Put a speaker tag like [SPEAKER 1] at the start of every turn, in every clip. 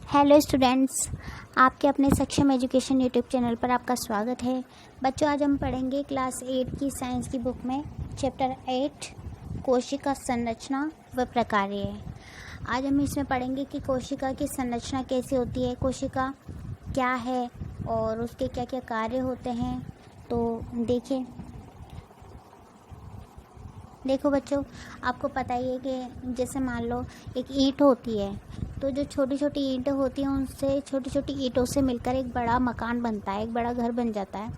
[SPEAKER 1] Hello students, आपके अपने सक्षम एजुकेशन यूट्यूब चैनल पर आपका स्वागत है। बच्चों, आज हम पढ़ेंगे क्लास 8 की साइंस की बुक में चैप्टर 8 कोशिका संरचना व प्रकार्य। आज हम इसमें पढ़ेंगे कि कोशिका की संरचना कैसे होती है, कोशिका क्या है और उसके क्या क्या कार्य होते हैं। तो देखो बच्चों, आपको पता ही है कि जैसे मान लो एक ईंट होती है, तो जो छोटी छोटी ईंटें होती हैं उनसे छोटी छोटी ईंटों से मिलकर एक बड़ा मकान बनता है, एक बड़ा घर बन जाता है।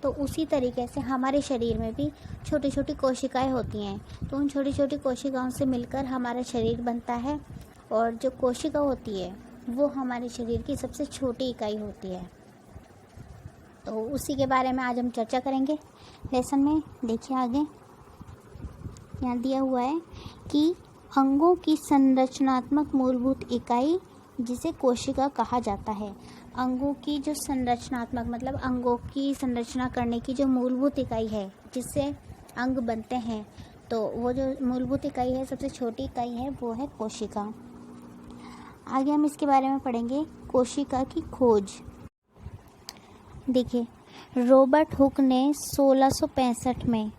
[SPEAKER 1] तो उसी तरीके से हमारे शरीर में भी छोटी छोटी कोशिकाएं होती हैं। तो उन छोटी छोटी कोशिकाओं से मिलकर हमारा शरीर बनता है, और जो कोशिका होती है वो हमारे शरीर की सबसे छोटी इकाई होती है। तो उसी के बारे में आज हम चर्चा करेंगे लेसन में। देखिए आगे यहाँ दिया हुआ है कि अंगों की संरचनात्मक मूलभूत इकाई जिसे कोशिका कहा जाता है। अंगों की जो संरचनात्मक मतलब अंगों की संरचना करने की जो मूलभूत इकाई है जिससे अंग बनते हैं, तो वो जो मूलभूत इकाई है, सबसे छोटी इकाई है, वो है कोशिका। आगे हम इसके बारे में पढ़ेंगे कोशिका की खोज। देखिए, रॉबर्ट हुक ने 1665 में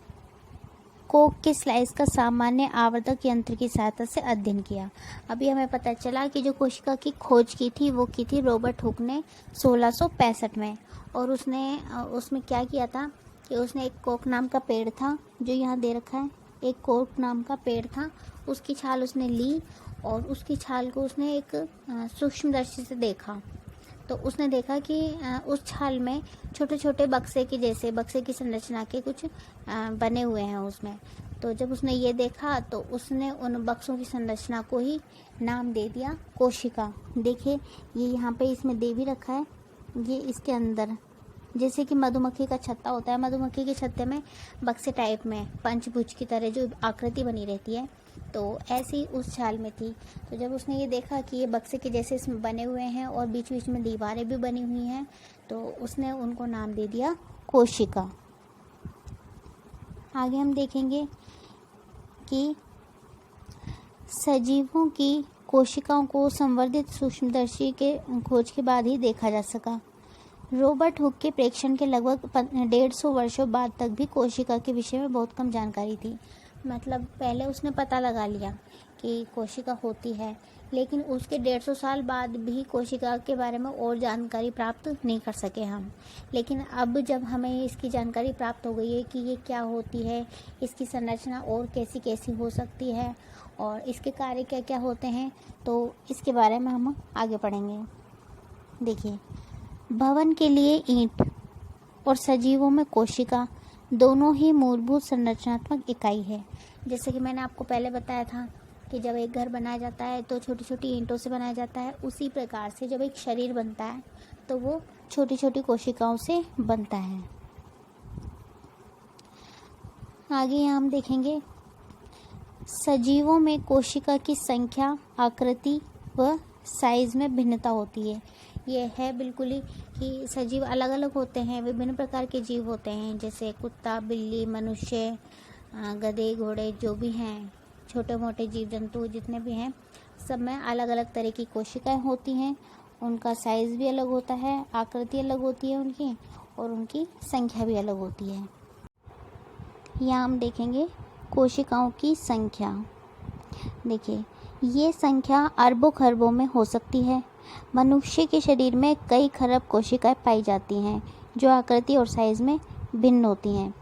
[SPEAKER 1] कोक के स्लाइस का सामान्य आवर्धक यंत्र की सहायता से अध्ययन किया। अभी हमें पता चला कि जो कोशिका की खोज की थी वो की थी रॉबर्ट हुक ने 1665 में। और उसमें क्या किया था कि उसने एक कोक नाम का पेड़ था, जो यहाँ दे रखा है, एक कोक नाम का पेड़ था, उसकी छाल उसने ली और उसकी छाल को उसने एक सूक्ष्मदर्शी से देखा। तो उसने देखा कि उस छाल में छोटे छोटे बक्से की संरचना के कुछ बने हुए हैं उसमें। तो जब उसने ये देखा तो उसने उन बक्सों की संरचना को ही नाम दे दिया कोशिका। देखिए, ये यहाँ पे इसमें दे भी रखा है, ये इसके अंदर जैसे कि मधुमक्खी का छत्ता होता है, मधुमक्खी के छत्ते में बक्से टाइप में पंचभुज की तरह जो आकृति बनी रहती है, तो ऐसी उस छाल में थी। तो जब उसने ये देखा कि ये बक्से के जैसे इसमें बने हुए हैं और बीच बीच में दीवारें भी बनी हुई हैं, तो उसने उनको नाम दे दिया कोशिका। आगे हम देखेंगे कि सजीवों की कोशिकाओं को संवर्धित सूक्ष्मदर्शी के खोज के बाद ही देखा जा सका। रॉबर्ट हुक के प्रेक्षण के लगभग 150 वर्षों बाद तक भी कोशिका के विषय में बहुत कम जानकारी थी। मतलब पहले उसने पता लगा लिया कि कोशिका होती है, लेकिन उसके 150 साल बाद भी कोशिका के बारे में और जानकारी प्राप्त नहीं कर सके हम। लेकिन अब जब हमें इसकी जानकारी प्राप्त हो गई है कि ये क्या होती है, इसकी संरचना और कैसी कैसी हो सकती है और इसके कार्य क्या क्या होते हैं, तो इसके बारे में हम आगे पढ़ेंगे। देखिए, भवन के लिए ईंट और सजीवों में कोशिका दोनों ही मूलभूत संरचनात्मक इकाई है। जैसे कि मैंने आपको पहले बताया था कि जब एक घर बनाया जाता है तो छोटी छोटी ईंटों से बनाया जाता है, उसी प्रकार से जब एक शरीर बनता है तो वो छोटी छोटी कोशिकाओं से बनता है। आगे यहाँ हम देखेंगे सजीवों में कोशिका की संख्या, आकृति व साइज में भिन्नता होती है। ये है बिल्कुल ही कि सजीव अलग अलग होते हैं, विभिन्न प्रकार के जीव होते हैं, जैसे कुत्ता, बिल्ली, मनुष्य, गधे, घोड़े, जो भी हैं, छोटे मोटे जीव जंतु जितने भी हैं, सब में अलग अलग तरह की कोशिकाएं होती हैं। उनका साइज़ भी अलग होता है, आकृति अलग होती है उनकी, और उनकी संख्या भी अलग होती है। यहाँ हम देखेंगे कोशिकाओं की संख्या। देखिए, ये संख्या अरबों खरबों में हो सकती है। मनुष्य के शरीर में कई खरब कोशिकाएं पाई जाती हैं, जो आकृति और साइज में भिन्न होती हैं।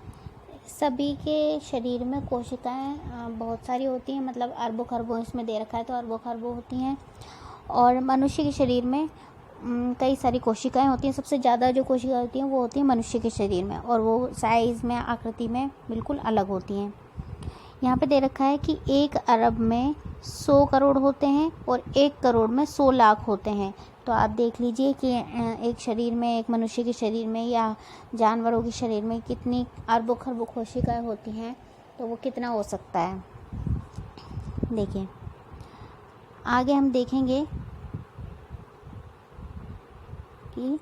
[SPEAKER 1] सभी के शरीर में कोशिकाएं बहुत सारी होती हैं, मतलब अरबों खरबों इसमें दे रखा है तो अरबों खरबों होती हैं। और मनुष्य के शरीर में कई सारी कोशिकाएं होती हैं। सबसे ज़्यादा जो कोशिकाएं होती हैं वो होती हैं मनुष्य के शरीर में, और वो साइज़ में, आकृति में बिल्कुल अलग होती हैं। यहाँ पे दे रखा है कि 1 अरब में 100 करोड़ होते हैं और 1 करोड़ में 100 लाख होते हैं। तो आप देख लीजिए कि एक शरीर में, एक मनुष्य के शरीर में या जानवरों के शरीर में कितनी अरबों खरबों कोशिकाएं होती हैं, तो वो कितना हो सकता है। देखिए, आगे हम देखेंगे कि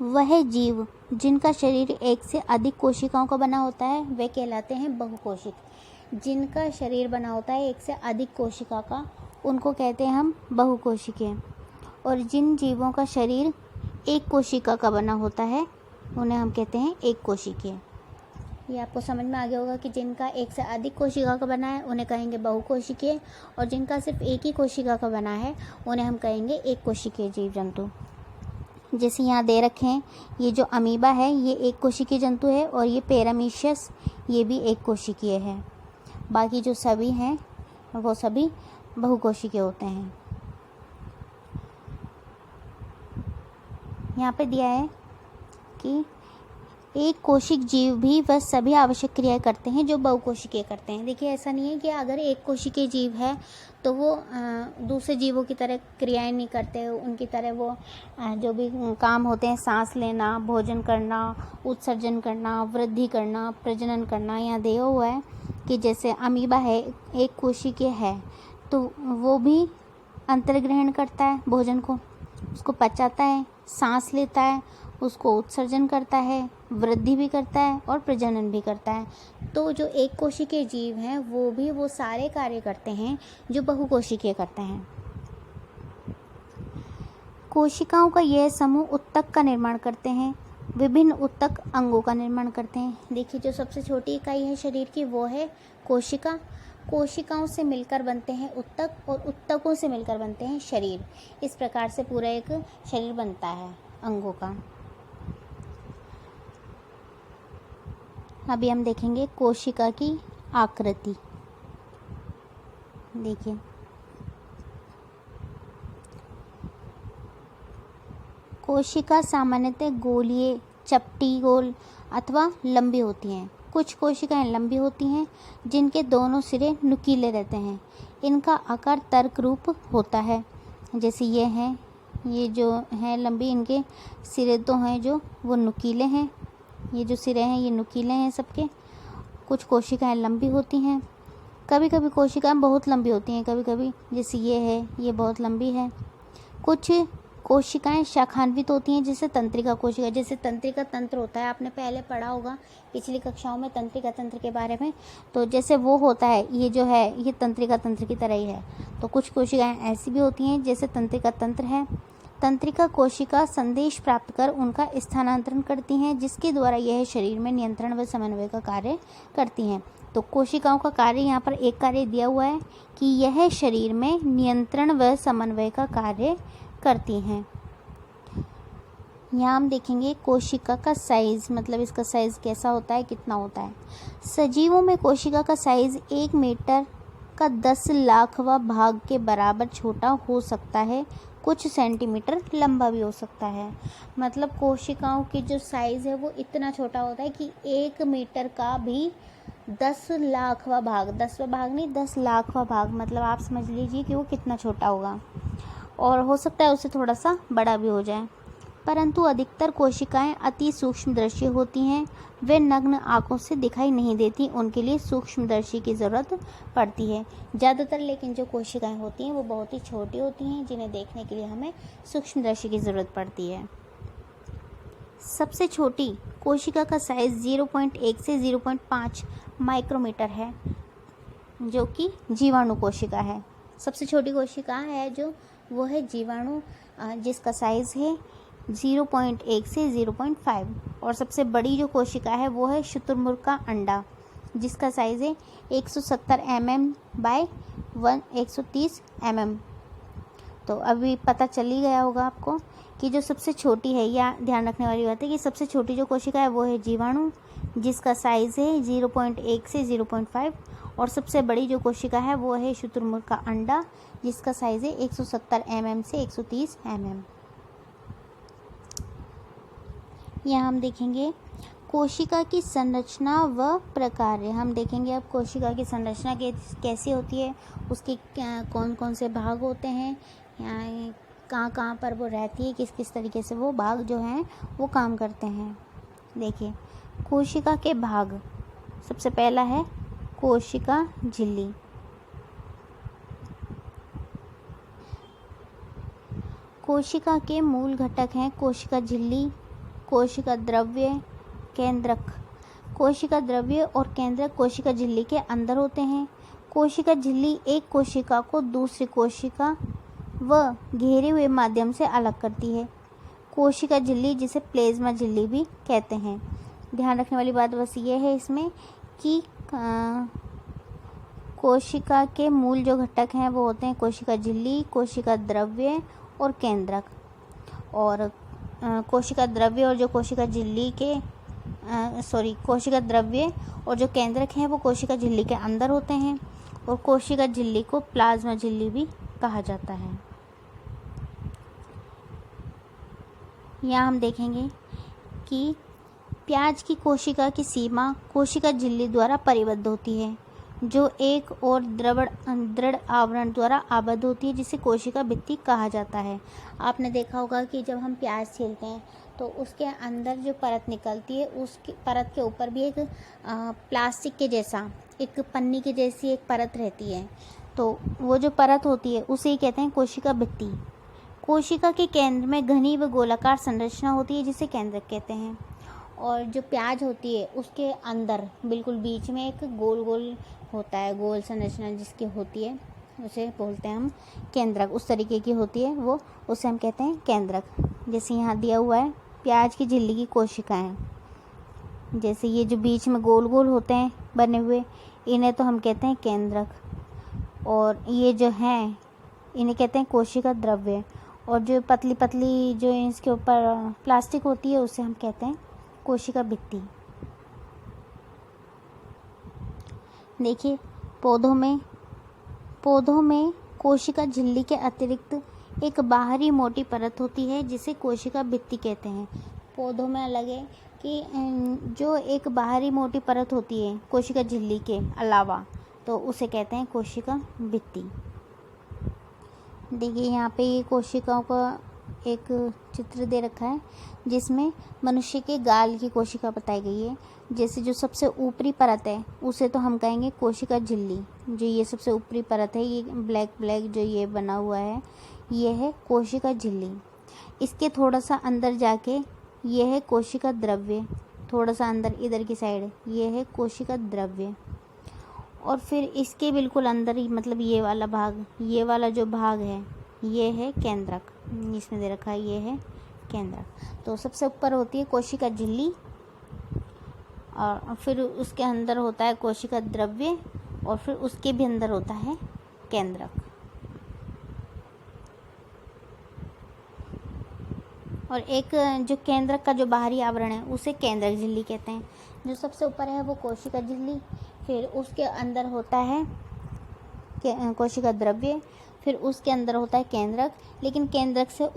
[SPEAKER 1] वह जीव जिनका शरीर एक से अधिक कोशिकाओं का बना होता है वे कहलाते हैं बहुकोशिक। जिनका शरीर बना होता है एक से अधिक कोशिका का, उनको कहते हैं हम बहुकोशिकीय। और जिन जीवों का शरीर एक कोशिका का बना होता है उन्हें हम कहते हैं एक कोशिकीय। ये आपको समझ में आ गया होगा कि जिनका एक से अधिक कोशिका का बना है उन्हें कहेंगे बहुकोशिकीय, और जिनका सिर्फ एक ही कोशिका का बना है उन्हें हम कहेंगे एक कोशिकीय जीव जंतु। जैसे यहाँ दे रखे हैं, ये जो अमीबा है ये एक कोशिकीय जंतु है, और ये पैरामीशियस ये भी एक कोशिकीय है। बाकी जो सभी हैं वो सभी बहुकोशिकीय होते हैं। यहाँ पे दिया है कि एक कोशिक जीव भी वह सभी आवश्यक क्रियाएं करते हैं जो बहुकोशिकीय करते हैं। देखिए, ऐसा नहीं है कि अगर एक कोशिकीय जीव है तो वो दूसरे जीवों की तरह क्रियाएं नहीं करते, उनकी तरह वो जो भी काम होते हैं, सांस लेना, भोजन करना, उत्सर्जन करना, वृद्धि करना, प्रजनन करना, यहाँ दिया हुआ है कि जैसे अमीबा है एक कोशिकीय है तो वो भी अंतर्ग्रहण करता है भोजन को, उसको पचाता है, सांस लेता है, उसको उत्सर्जन करता है, वृद्धि भी करता है और प्रजनन भी करता है। तो जो एक कोशिकीय जीव हैं वो भी वो सारे कार्य करते हैं जो बहुकोशिकीय करते हैं। कोशिकाओं का यह समूह उत्तक का निर्माण करते हैं, विभिन्न उत्तक अंगों का निर्माण करते हैं। देखिए, जो सबसे छोटी इकाई है शरीर की वो है कोशिका। कोशिकाओं से मिलकर बनते हैं उत्तक, और उत्तकों से मिलकर बनते हैं शरीर। इस प्रकार से पूरा एक शरीर बनता है अंगों का। अभी हम देखेंगे कोशिका की आकृति। देखिए, कोशिका सामान्यतः गोलीय, चपटी, गोल अथवा लंबी होती हैं। कुछ कोशिकाएं लंबी होती हैं जिनके दोनों सिरे नुकीले रहते हैं। इनका आकार तर्क रूप होता है। जैसे ये हैं, ये जो है लंबी, इनके सिरे तो हैं जो वो नुकीले हैं। ये जो सिरे हैं ये नुकीले हैं सबके। कुछ कोशिकाएं लंबी होती हैं, कभी कभी कोशिकाएं बहुत लंबी होती हैं, कभी कभी जैसे ये है ये बहुत लंबी है। कुछ कोशिकाएं शाखान्वित होती हैं, जैसे तंत्रिका कोशिका। जैसे तंत्रिका तंत्र होता है, आपने पहले पढ़ा होगा पिछली कक्षाओं में तंत्रिका तंत्र के बारे में। तो जैसे वो होता है, ये जो है ये तंत्रिका तंत्र की तरह ही है। तो कुछ कोशिकाएं ऐसी भी होती हैं जैसे तंत्रिका तंत्र है। तंत्रिका कोशिका संदेश प्राप्त कर उनका स्थानांतरण करती हैं, जिसके द्वारा यह शरीर में नियंत्रण व समन्वय का कार्य करती हैं। तो कोशिकाओं का कार्य, यहाँ पर एक कार्य दिया हुआ है कि यह शरीर में नियंत्रण व समन्वय का कार्य करती हैं। यहाँ हम देखेंगे कोशिका का साइज, मतलब इसका साइज कैसा होता है, कितना होता है। सजीवों में कोशिका का साइज 1 मीटर का 10 लाखवां भाग के बराबर छोटा हो सकता है, कुछ सेंटीमीटर लंबा भी हो सकता है। मतलब कोशिकाओं की जो साइज़ है वो इतना छोटा होता है कि 1 मीटर का भी 10 लाखवां भाग, 10वां भाग नहीं 10 लाखवां भाग, मतलब आप समझ लीजिए कि वो कितना छोटा होगा। और हो सकता है उससे थोड़ा सा बड़ा भी हो जाए। परंतु अधिकतर कोशिकाएं अति सूक्ष्मदर्शी होती हैं। वे नग्न आंखों से दिखाई नहीं देती, उनके लिए सूक्ष्मदर्शी की ज़रूरत पड़ती है ज़्यादातर। लेकिन जो कोशिकाएं होती हैं वो बहुत ही छोटी होती हैं, जिन्हें देखने के लिए हमें सूक्ष्मदर्शी की ज़रूरत पड़ती है। सबसे छोटी कोशिका का साइज़ 0.1 से 0.5 माइक्रोमीटर है, जो कि जीवाणु कोशिका है। सबसे छोटी कोशिका है जो वो है जीवाणु, जिसका साइज़ है 0.1 से 0.5। और सबसे बड़ी जो कोशिका है वो है शुतुरमुर्ग का अंडा, जिसका साइज़ है 170 mm बाय 130 mm। तो अभी पता चल ही गया होगा आपको कि जो सबसे छोटी है, या ध्यान रखने वाली बात है कि सबसे छोटी जो कोशिका है वो है जीवाणु, जिसका साइज़ है 0.1 से 0.5। और सबसे बड़ी जो कोशिका है वो है शुतुरमुर्ग का अंडा, जिसका साइज़ है 170 mm से 130 mm। यहाँ हम देखेंगे कोशिका की संरचना व प्रकार्य। हम देखेंगे अब कोशिका की संरचना कैसी होती है, उसके कौन कौन से भाग होते हैं, यहाँ कहाँ कहाँ पर वो रहती है, किस किस तरीके से वो भाग जो हैं वो काम करते हैं। देखिए, कोशिका के भाग, सबसे पहला है कोशिका झिल्ली। कोशिका के मूल घटक हैं कोशिका झिल्ली, कोशिका द्रव्य, केंद्रक। कोशिका द्रव्य और केंद्रक कोशिका झिल्ली के अंदर होते हैं। कोशिका झिल्ली एक कोशिका को दूसरी कोशिका व घेरे हुए माध्यम से अलग करती है। कोशिका झिल्ली जिसे प्लेज्मा झिल्ली भी कहते हैं। ध्यान रखने वाली बात बस ये है इसमें कि कोशिका के मूल जो घटक हैं वो होते हैं कोशिका झिल्ली, कोशिका द्रव्य और केंद्रक। और कोशिका द्रव्य और जो कोशिका झिल्ली के कोशिका द्रव्य और जो केंद्रक हैं वो कोशिका झिल्ली के अंदर होते हैं। और कोशिका झिल्ली को प्लाज्मा झिल्ली भी कहा जाता है। यहाँ हम देखेंगे कि प्याज की कोशिका की सीमा कोशिका झिल्ली द्वारा परिबद्ध होती है, जो एक और दृढ़ आवरण द्वारा आबद्ध होती है, जिसे कोशिका भित्ति कहा जाता है। आपने देखा होगा कि जब हम प्याज छीलते हैं तो उसके अंदर जो परत निकलती है, उसकी परत के ऊपर भी एक प्लास्टिक के जैसा, एक पन्नी के जैसी एक परत रहती है। तो वो जो परत होती है उसे ही कहते हैं कोशिका भित्ति। कोशिका के केंद्र में घनी व गोलाकार संरचना होती है, जिसे केंद्रक कहते हैं। और जो प्याज होती है उसके अंदर बिल्कुल बीच में एक गोल गोल होता है, गोल संरचना जिसकी होती है उसे बोलते हैं हम केंद्रक। उस तरीके की होती है वो, उसे हम कहते हैं केंद्रक। जैसे यहाँ दिया हुआ है प्याज की झिल्ली की कोशिकाएं, जैसे ये जो बीच में गोल गोल होते हैं बने हुए, इन्हें तो हम कहते हैं केंद्रक। और ये जो हैं इन्हें कहते हैं कोशिका द्रव्य। और जो पतली पतली जो इसके ऊपर प्लास्टिक होती है उसे हम कहते हैं कोशिका भित्ति। देखिए पौधों में कोशिका झिल्ली के अतिरिक्त एक बाहरी मोटी परत होती है, जिसे कोशिका भित्ति कहते हैं। पौधों में अलग है कि जो एक बाहरी मोटी परत होती है कोशिका झिल्ली के अलावा, तो उसे कहते हैं कोशिका भित्ति। देखिए यहाँ पे ये कोशिकाओं का एक चित्र दे रखा है, जिसमें मनुष्य के गाल की कोशिका बताई गई है। जैसे जो सबसे ऊपरी परत है उसे तो हम कहेंगे कोशिका झिल्ली। जो ये सबसे ऊपरी परत है, ये ब्लैक जो ये बना हुआ है, ये है कोशिका झिल्ली। इसके थोड़ा सा अंदर जाके ये है कोशिका द्रव्य, थोड़ा सा अंदर इधर की साइड ये है कोशिका द्रव्य। और फिर इसके बिल्कुल अंदर ही, मतलब ये वाला भाग, ये वाला जो भाग है ये है केंद्रक। इसमें दे रखा है ये है केंद्रक। तो सबसे ऊपर होती है कोशिका झिल्ली, और फिर उसके अंदर होता है कोशिका द्रव्य, और फिर उसके भी अंदर होता है केंद्रक। और एक जो केंद्रक का जो बाहरी आवरण है उसे केंद्रक झिल्ली कहते हैं। जो सबसे ऊपर है वो कोशिका झिल्ली, फिर उसके अंदर होता है कोशिका द्रव्य, फिर उसके अंदर होता है केंद्रक। लेकिन केंद्रक से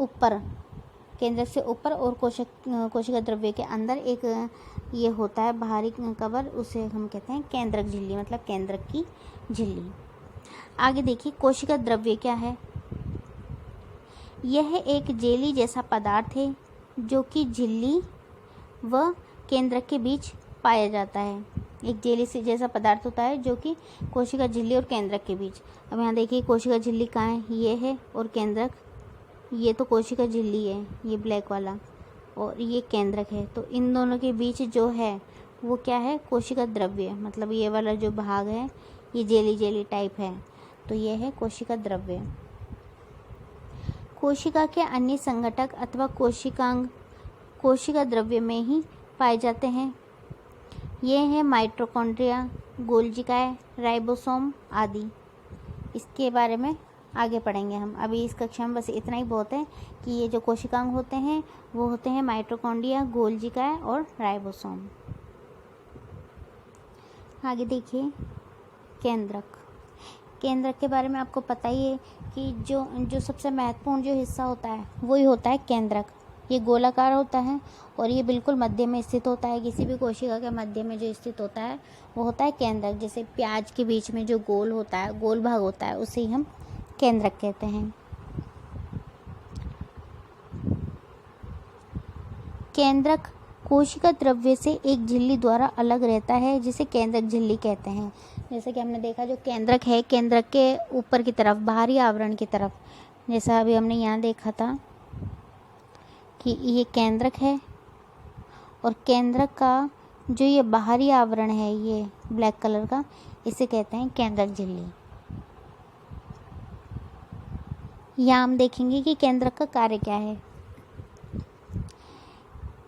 [SPEAKER 1] ऊपर और कोशिका द्रव्य के अंदर एक ये होता है बाहरी कवर, उसे हम कहते हैं केंद्रक झिल्ली, मतलब केंद्रक की झिल्ली। आगे देखिए कोशिका द्रव्य क्या है। यह एक जेली जैसा पदार्थ है जो कि झिल्ली व केंद्रक के बीच पाया जाता है। एक जेली से जैसा पदार्थ होता है जो कि कोशिका झिल्ली और केंद्रक के बीच। अब यहाँ देखिए कोशिका झिल्ली कहाँ है, ये है, और केंद्रक ये तो कोशिका झिल्ली है, ये ब्लैक वाला, और ये केंद्रक है। तो इन दोनों के बीच जो है वो क्या है, कोशिका द्रव्य, मतलब ये वाला जो भाग है ये जेली टाइप है, तो ये है कोशिका द्रव्य। कोशिका के अन्य संघटक अथवा कोशिकांग कोशिका द्रव्य में ही पाए जाते हैं। ये हैं माइटोकॉन्ड्रिया, गोल्जिकाएं, राइबोसोम आदि। इसके बारे में आगे पढ़ेंगे हम। अभी इस कक्षा में बस इतना ही बहुत है कि ये जो कोशिकांग होते हैं वो होते हैं माइटोकॉन्ड्रिया, गोल्जिकाएं और राइबोसोम। आगे देखिए केंद्रक। केंद्रक के बारे में आपको पता ही है कि जो सबसे महत्वपूर्ण जो हिस्सा होता है वही होता है केंद्रक। ये गोलाकार होता है और ये बिल्कुल मध्य में स्थित होता है। किसी भी कोशिका के मध्य में जो स्थित होता है वो होता है केंद्रक। जैसे प्याज के बीच में जो गोल होता है, गोल भाग होता है, उसे ही हम केंद्रक कहते हैं। केंद्रक कोशिका द्रव्य से एक झिल्ली द्वारा अलग रहता है, जिसे केंद्रक झिल्ली कहते हैं। जैसे कि हमने देखा जो केंद्रक है, केंद्रक के ऊपर की तरफ, बाहरी आवरण की तरफ, जैसा अभी हमने यहाँ देखा था कि ये केंद्रक है, और केंद्रक का जो ये बाहरी आवरण है ये ब्लैक कलर का, इसे कहते हैं केंद्रक झिल्ली। यहाँ हम देखेंगे कि केंद्रक का कार्य क्या है।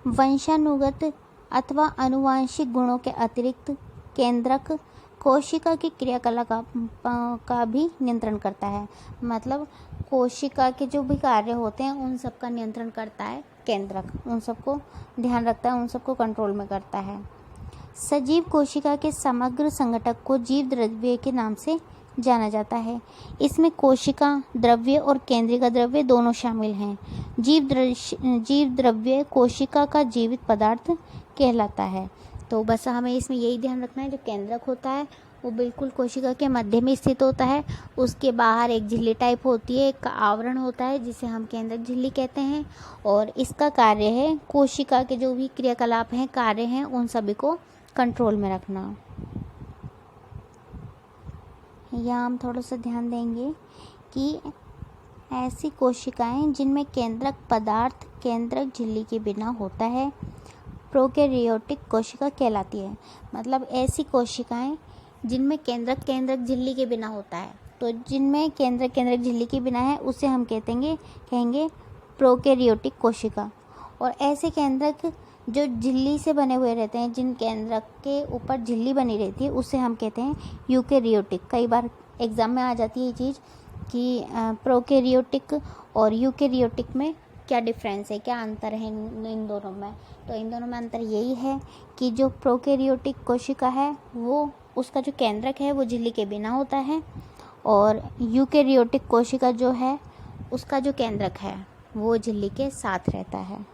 [SPEAKER 1] वंशानुगत अथवा आनुवांशिक गुणों के अतिरिक्त केंद्रक कोशिका की क्रियाकलाप का भी नियंत्रण करता है। मतलब कोशिका के जो भी कार्य होते हैं उन सब का नियंत्रण करता है केंद्रक, उन सबको ध्यान रखता है, उन सबको कंट्रोल में करता है। सजीव कोशिका के समग्र संघटक को जीव द्रव्य के नाम से जाना जाता है। इसमें कोशिका द्रव्य और केंद्रिका द्रव्य दोनों शामिल हैं। जीव द्रव्य कोशिका का जीवित पदार्थ कहलाता है। तो बस हमें इसमें यही ध्यान रखना है, जो केंद्रक होता है वो बिल्कुल कोशिका के मध्य में स्थित होता है। उसके बाहर एक झिल्ली टाइप होती है, एक आवरण होता है जिसे हम केंद्रक झिल्ली कहते हैं, और इसका कार्य है कोशिका के जो भी क्रियाकलाप हैं, कार्य हैं, उन सभी को कंट्रोल में रखना। यहाँ हम थोड़ा सा ध्यान देंगे कि ऐसी कोशिकाएं जिनमें केंद्रक पदार्थ केंद्रक झिल्ली के बिना होता है प्रोकैरियोटिक कोशिका कहलाती है। मतलब ऐसी कोशिकाएं जिनमें केंद्रक झिल्ली के बिना होता है, तो जिनमें केंद्रक झिल्ली के बिना है उसे हम कहेंगे प्रोकैरियोटिक कोशिका। और ऐसे केंद्रक जो झिल्ली से बने हुए रहते हैं, जिन केंद्रक के ऊपर झिल्ली बनी रहती है, उसे हम कहते हैं यूकैरियोटिक। कई बार एग्जाम में आ जाती है ये चीज़ कि प्रोकैरियोटिक और यूकैरियोटिक में क्या डिफरेंस है, क्या अंतर है इन दोनों में। तो इन दोनों में अंतर यही है कि जो प्रोकैरियोटिक कोशिका है वो उसका जो केंद्रक है वो झिल्ली के बिना होता है, और यूकैरियोटिक कोशिका जो है उसका जो केंद्रक है वो झिल्ली के साथ रहता है।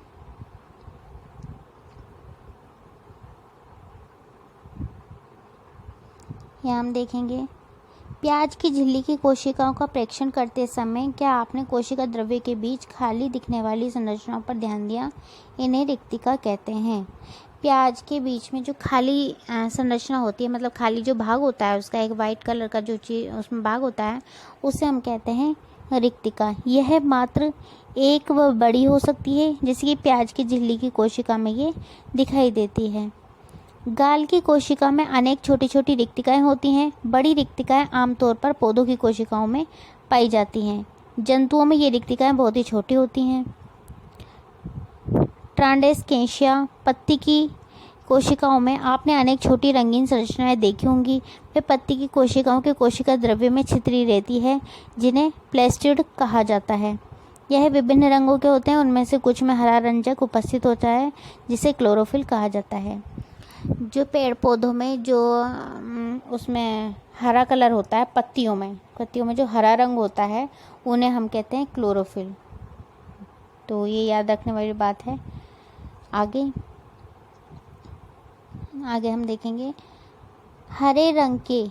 [SPEAKER 1] यहाँ हम देखेंगे प्याज की झिल्ली की कोशिकाओं का प्रेक्षण करते समय क्या आपने कोशिका द्रव्य के बीच खाली दिखने वाली संरचनाओं पर ध्यान दिया? इन्हें रिक्तिका कहते हैं। प्याज के बीच में जो खाली संरचना होती है, मतलब खाली जो भाग होता है उसका, एक वाइट कलर का जो चीज़ उसमें भाग होता है, उसे हम कहते हैं रिक्तिका। यह मात्र एक व बड़ी हो सकती है, जैसे कि प्याज की झिल्ली की कोशिका में ये दिखाई देती है। गाल की कोशिका में अनेक छोटी छोटी रिक्तिकाएं होती हैं। बड़ी रिक्तिकाएं आमतौर पर पौधों की कोशिकाओं में पाई जाती हैं। जंतुओं में ये रिक्तिकाएं बहुत ही छोटी होती हैं। ट्रांडेस्केंशिया पत्ती की कोशिकाओं में आपने अनेक छोटी रंगीन संरचनाएं देखी होंगी। वे पत्ती की कोशिकाओं के कोशिका द्रव्य में छितरी रहती है, जिन्हें प्लेस्टिड कहा जाता है। यह विभिन्न रंगों के होते हैं। उनमें से कुछ में हरा रंजक उपस्थित होता है, जिसे क्लोरोफिल कहा जाता है। जो पेड़ पौधों में जो उसमें हरा कलर होता है, पत्तियों में जो हरा रंग होता है, उन्हें हम कहते हैं क्लोरोफिल। तो ये याद रखने वाली बात है। आगे हम देखेंगे हरे रंग के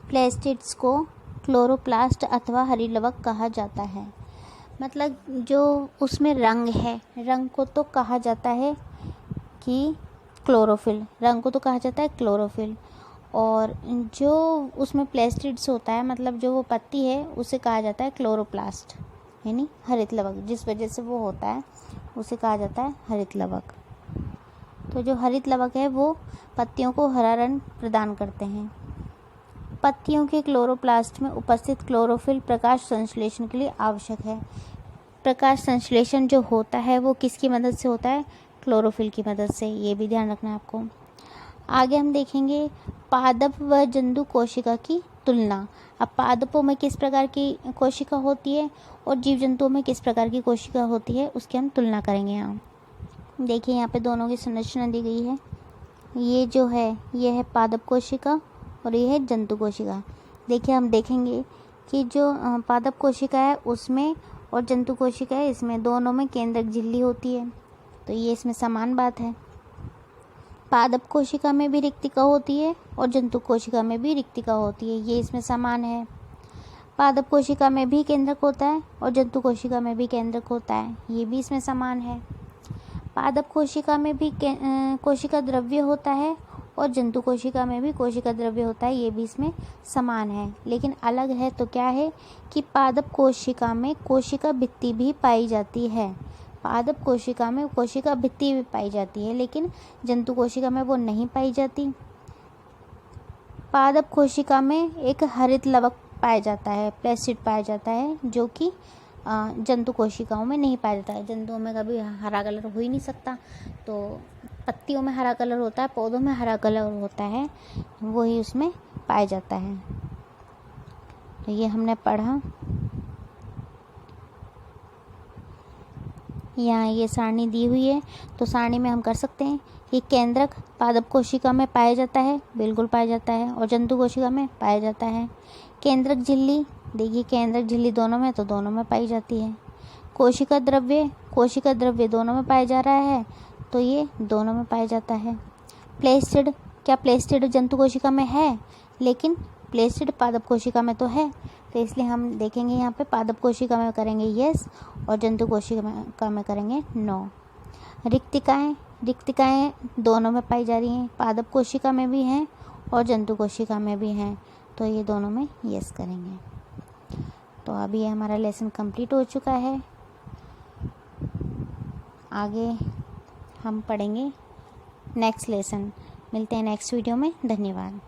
[SPEAKER 1] प्लेस्टिड्स को क्लोरोप्लास्ट अथवा हरी लवक कहा जाता है। मतलब जो उसमें रंग है, रंग को तो कहा जाता है कि क्लोरोफिल, और जो उसमें प्लेस्टिड्स होता है, मतलब जो वो पत्ती है, उसे कहा जाता है क्लोरोप्लास्ट, यानी हरित लवक। जिस वजह से वो होता है उसे कहा जाता है हरित लवक। तो जो हरित लवक है वो पत्तियों को हरा रंग प्रदान करते हैं। पत्तियों के क्लोरोप्लास्ट में उपस्थित क्लोरोफिल प्रकाश संश्लेषण के लिए आवश्यक है। प्रकाश संश्लेषण जो होता है वो किसकी मदद से होता है? क्लोरोफिल की मदद से। ये भी ध्यान रखना है आपको। आगे हम देखेंगे पादप व जंतु कोशिका की तुलना। अब पादपों में किस प्रकार की कोशिका होती है और जीव जंतुओं में किस प्रकार की कोशिका होती है, उसकी हम तुलना करेंगे। यहाँ देखिए, यहाँ पे दोनों की संरचना दी गई है। ये जो है ये है पादप कोशिका और ये है जंतु कोशिका। देखिए, हम देखेंगे कि जो पादप कोशिका है उसमें और जंतु कोशिका है इसमें, दोनों में केंद्रक झिल्ली होती है। तो ये इसमें समान बात है। पादप कोशिका में भी रिक्तिका होती है और जंतु कोशिका में भी रिक्तिका होती है, ये इसमें समान है। पादप कोशिका में भी केंद्रक होता है और जंतु कोशिका में भी केंद्रक होता है, ये भी इसमें समान है। पादप कोशिका में भी कोशिका द्रव्य होता है और जंतु कोशिका में भी कोशिका द्रव्य होता है, ये भी इसमें समान है। लेकिन अलग है तो क्या है कि पादप कोशिका में कोशिका भित्ति भी पाई जाती है। पादप कोशिका में कोशिका भित्ति भी पाई जाती है, लेकिन जंतु कोशिका में वो नहीं पाई जाती। पादप कोशिका में एक हरित लवक पाया जाता है, प्लेसिड पाया जाता है, जो कि जंतु कोशिकाओं में नहीं पाया जाता है। जंतुओं में कभी हरा कलर हो ही नहीं सकता, तो पत्तियों में हरा कलर होता है, पौधों में हरा कलर होता है, वही उसमें पाया जाता है। तो ये हमने पढ़ा। यहाँ ये सारणी दी हुई है, तो सारणी में हम कर सकते हैं कि केंद्रक पादप कोशिका में पाया जाता है, बिल्कुल पाया जाता है, और जंतु कोशिका में पाया जाता है। केंद्रक झिल्ली, देखिए केंद्रक झिल्ली दोनों में, तो दोनों में पाई जाती है। कोशिका द्रव्य दोनों में पाया जा रहा है, तो ये दोनों में पाया जाता है। प्लेस्टिड, क्या प्लेस्टिड जंतु कोशिका में है, लेकिन प्लेस्टिड पादप कोशिका में तो है, तो इसलिए हम देखेंगे यहाँ पे पादप कोशिका में करेंगे यस, और जंतु कोशिका में करेंगे नो। रिक्तिकाएं दोनों में पाई जा रही हैं, पादप कोशिका में भी हैं और जंतु कोशिका में भी हैं, तो ये दोनों में यस करेंगे। तो अभी ये हमारा लेसन कंप्लीट हो चुका है। आगे हम पढ़ेंगे नेक्स्ट लेसन। मिलते हैं नेक्स्ट वीडियो में। धन्यवाद।